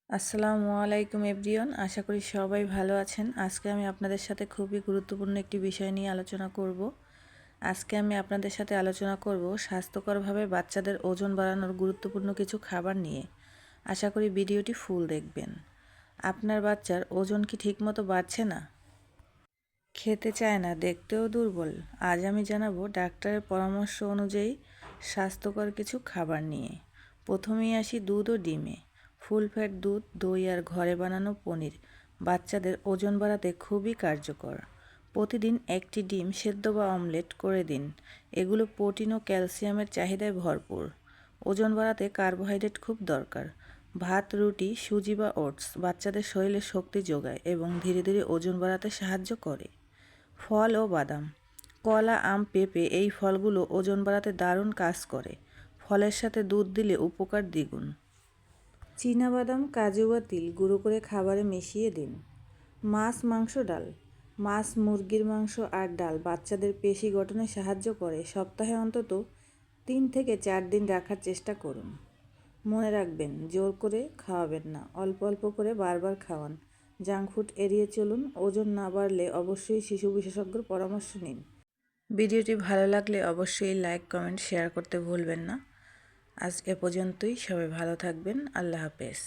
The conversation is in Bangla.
আসসালামু আলাইকুম এভরিওয়ান, আশা করি সবাই ভালো আছেন। আজকে আমি আপনাদের সাথে খুবই গুরুত্বপূর্ণ একটি বিষয় নিয়ে আলোচনা করব। আজকে আমি আপনাদের সাথে আলোচনা করব স্বাস্থ্যকরভাবে বাচ্চাদের ওজন বাড়ানোর গুরুত্বপূর্ণ কিছু খাবার নিয়ে। আশা করি ভিডিওটি ফুল দেখবেন। আপনার বাচ্চার ওজন কি ঠিকমতো বাড়ছে না, খেতে চায় না, দেখতেও দুর্বল? আজ আমি জানাবো ডাক্তারের পরামর্শ অনুযায়ী স্বাস্থ্যকর কিছু খাবার নিয়ে। প্রথমেই আসি দুধ ও ডিমে। ফুল ফ্যাট দুধ, দই আর ঘরে বানানো পনির বাচ্চাদের ওজন বাড়াতে খুবই কার্যকর। প্রতিদিন একটি ডিম সেদ্ধ বা অমলেট করে দিন। এগুলো প্রোটিন ও ক্যালসিয়ামের চাহিদায় ভরপুর। ওজন বাড়াতে কার্বোহাইড্রেট খুব দরকার। ভাত, রুটি, সুজি বা ওটস বাচ্চাদের শরীরে শক্তি যোগায় এবং ধীরে ধীরে ওজন বাড়াতে সাহায্য করে। ফল ও বাদাম, কলা, আম, পেঁপে এই ফলগুলো ওজন বাড়াতে দারুণ কাজ করে। ফলের সাথে দুধ দিলে উপকার দ্বিগুণ। বাদাম, কাজু বা তিল গুঁড়ো করে খাবারে মিশিয়ে দিন। মাছ, মাংস, ডাল। মাছ, মুরগির মাংস আর ডাল বাচ্চাদের পেশি গঠনে সাহায্য করে। সপ্তাহে অন্তত 3 থেকে 4 দিন রাখার চেষ্টা করুন। মনে রাখবেন, জোর করে খাওয়াবেন না, অল্প অল্প করে বারবার খাওয়ান। জাঙ্ক ফুড এড়িয়ে চলুন। ওজন না বাড়লে অবশ্যই শিশু বিশেষজ্ঞর পরামর্শ নিন। ভিডিওটি ভালো লাগলে অবশ্যই লাইক, কমেন্ট, শেয়ার করতে ভুলবেন না। আজ এ পর্যন্তই। সবাই ভালো থাকবেন। আল্লাহ হাফেজ।